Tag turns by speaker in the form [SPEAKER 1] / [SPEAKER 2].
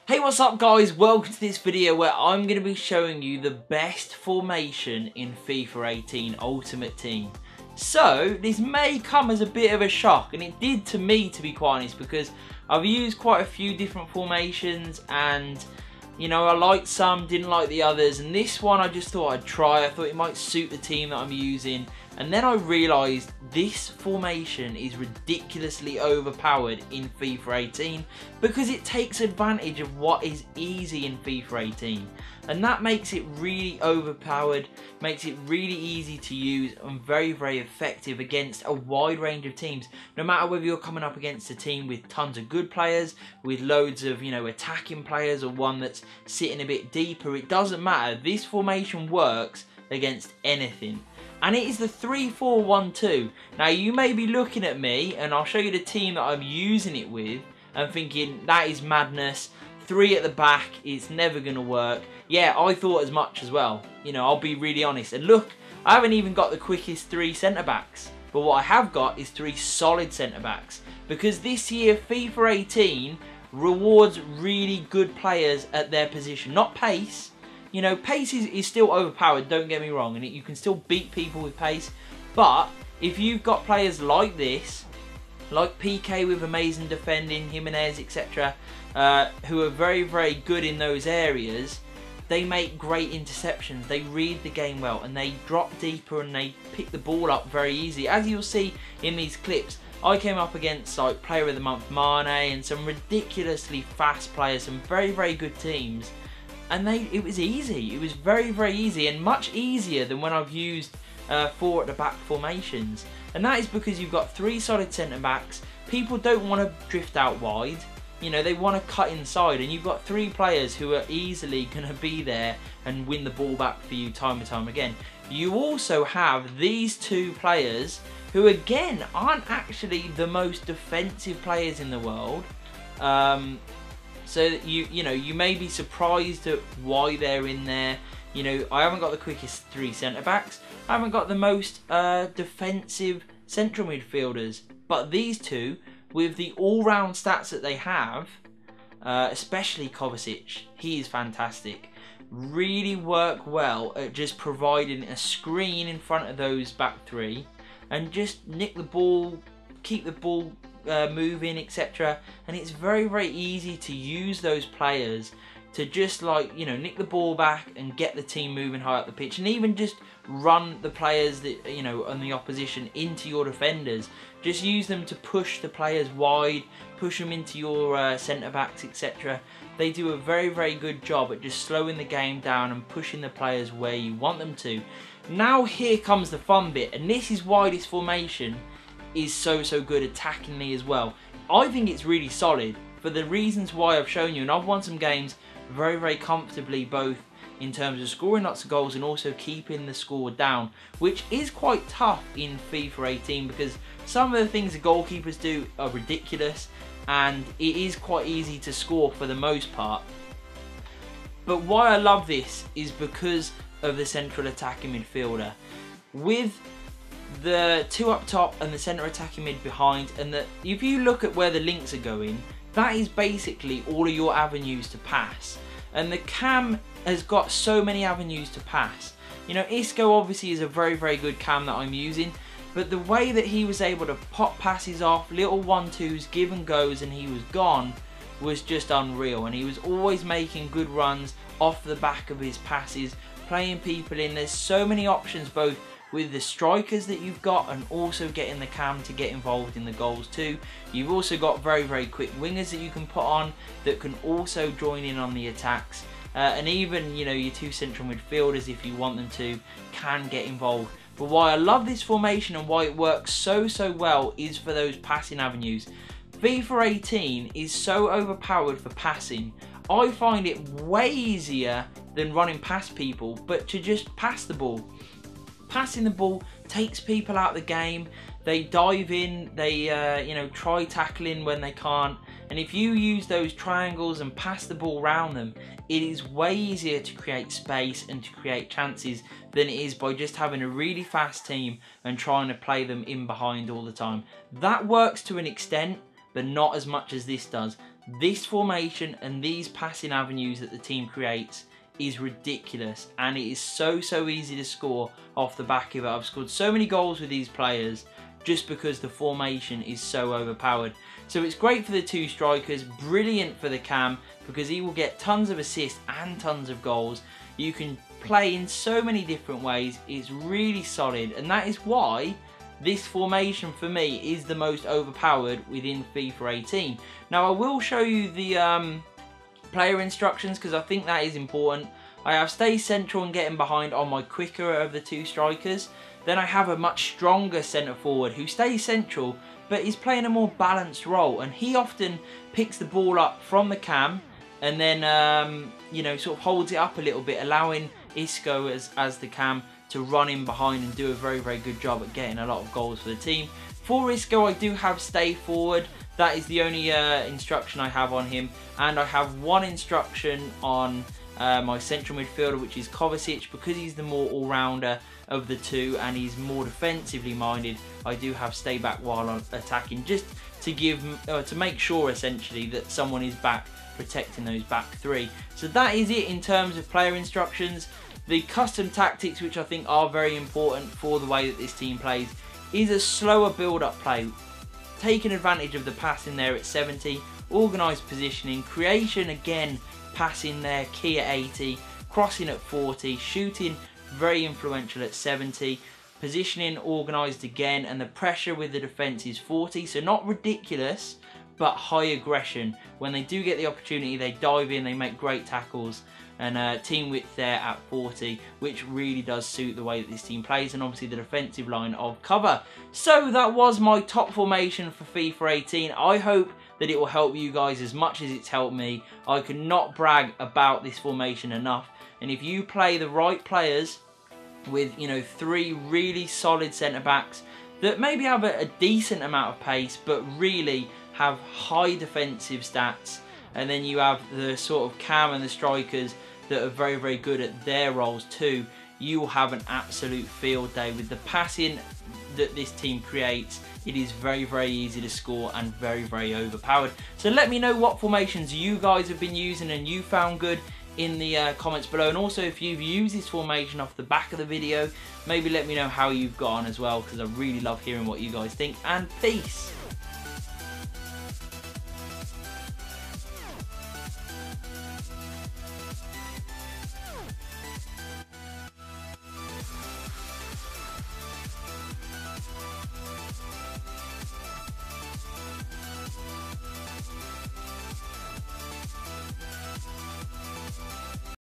[SPEAKER 1] Hey, what's up guys? Welcome to this video where I'm going to be showing you the best formation in FIFA 18 Ultimate Team. So, this may come as a bit of a shock, and it did to me, to be quite honest, because I've used quite a few different formations and, you know, I liked some, didn't like the others, and this one I just thought I'd try. I thought it might suit the team that I'm using, and then I realised this formation is ridiculously overpowered in FIFA 18 because it takes advantage of what is easy in FIFA 18, and that makes it really overpowered, makes it really easy to use and very, very effective against a wide range of teams. No matter whether you're coming up against a team with tons of good players, with loads of, you know, attacking players, or one that's sitting a bit deeper, it doesn't matter. This formation works against anything. And it is the 3-4-1-2. Now you may be looking at me, and I'll show you the team that I'm using it with, and thinking that is madness. 3 at the back, it's never going to work. Yeah, I thought as much as well. You know, I'll be really honest. And look, I haven't even got the quickest 3 centre-backs. But what I have got is 3 solid centre-backs. Because this year, FIFA 18 rewards really good players at their position. Not pace. You know, pace is still overpowered, don't get me wrong, and you can still beat people with pace. But if you've got players like this, like PK with amazing defending, Jimenez, etc., who are very, very good in those areas, they make great interceptions. They read the game well, and they drop deeper, and they pick the ball up very easy. As you'll see in these clips, I came up against like Player of the Month Mane and some ridiculously fast players, some very, very good teams. And it was easy. It was very, very easy, and much easier than when I've used 4 at the back formations. And that is because you've got 3 solid centre backs. People don't want to drift out wide. You know, they want to cut inside, and you've got 3 players who are easily going to be there and win the ball back for you time and time again. You also have these 2 players who, again, aren't actually the most defensive players in the world. So that you know, you may be surprised at why they're in there. You know, I haven't got the quickest 3 centre-backs. I haven't got the most defensive central midfielders. But these 2, with the all-round stats that they have, especially Kovacic, he is fantastic. Really work well at just providing a screen in front of those back 3 and just nick the ball, keep the ball moving, etc. And it's very, very easy to use those players to just, like, you know, nick the ball back and get the team moving high up the pitch, and even just run the players that, you know, on the opposition into your defenders. Just use them to push the players wide, push them into your centre backs, etc. They do a very, very good job at just slowing the game down and pushing the players where you want them to. Now here comes the fun bit, and this is why this formation is so good attackingly as well. I think it's really solid for the reasons why I've shown you, and I've won some games very, very comfortably, both in terms of scoring lots of goals and also keeping the score down, which is quite tough in FIFA 18 because some of the things the goalkeepers do are ridiculous, and it is quite easy to score for the most part. But why I love this is because of the central attacking midfielder. With the 2 up top and the centre attacking mid behind, and if you look at where the links are going, that is basically all of your avenues to pass. And the cam has got so many avenues to pass. You know, Isco obviously is a very, very good cam that I'm using, but the way that he was able to pop passes off, little 1-2s, give and goes, and he was gone, was just unreal. And he was always making good runs off the back of his passes, playing people in. There's so many options, both with the strikers that you've got and also getting the cam to get involved in the goals too. You've also got very, very quick wingers that you can put on that can also join in on the attacks. And even, you know, your 2 central midfielders, if you want them to, can get involved. But why I love this formation and why it works so well is for those passing avenues. FIFA 18 is so overpowered for passing. I find it way easier than running past people, but to just pass the ball. Passing the ball takes people out of the game. They dive in, they you know, try tackling when they can't, and if you use those triangles and pass the ball around them, it is way easier to create space and to create chances than it is by just having a really fast team and trying to play them in behind all the time. That works to an extent, but not as much as this does. this formation and these passing avenues that the team creates is ridiculous, and it is so easy to score off the back of it. I've scored so many goals with these players just because the formation is so overpowered. So it's great for the two strikers, brilliant for the cam because he will get tons of assists and tons of goals. You can play in so many different ways. It's really solid, and that is why this formation for me is the most overpowered within FIFA 18. Now I will show you the player instructions because I think that is important. I have stay central and getting behind on my quicker of the two strikers. Then I have a much stronger centre forward who stays central but is playing a more balanced role, and he often picks the ball up from the cam and then you know, sort of holds it up a little bit, allowing Isco as the cam to run in behind and do a very good job at getting a lot of goals for the team. For Isco I do have stay forward. That is the only instruction I have on him, and I have one instruction on my central midfielder, which is Kovacic, because he's the more all-rounder of the two and he's more defensively minded. I do have stay back while attacking, just to give to make sure essentially that someone is back protecting those back three. So that is it in terms of player instructions. The custom tactics, which I think are very important for the way that this team plays, is a slower build-up play, taking advantage of the pass in there at 70, organised positioning, creation again, passing there, key at 80, crossing at 40, shooting very influential at 70, positioning organised again, and the pressure with the defence is 40, so not ridiculous, but high aggression. When they do get the opportunity, they dive in, they make great tackles, and team width there at 40, which really does suit the way that this team plays, and obviously the defensive line of cover. So that was my top formation for FIFA 18. I hope that it will help you guys as much as it's helped me. I could not brag about this formation enough, and if you play the right players with, you know, 3 really solid centre backs that maybe have a decent amount of pace but really have high defensive stats, and then you have the sort of cam and the strikers that are very good at their roles too, you will have an absolute field day. With the passing that this team creates, it is very easy to score and very overpowered. So let me know what formations you guys have been using and you found good in the comments below, and also if you've used this formation off the back of the video, maybe let me know how you've got on as well, because I really love hearing what you guys think. And peace.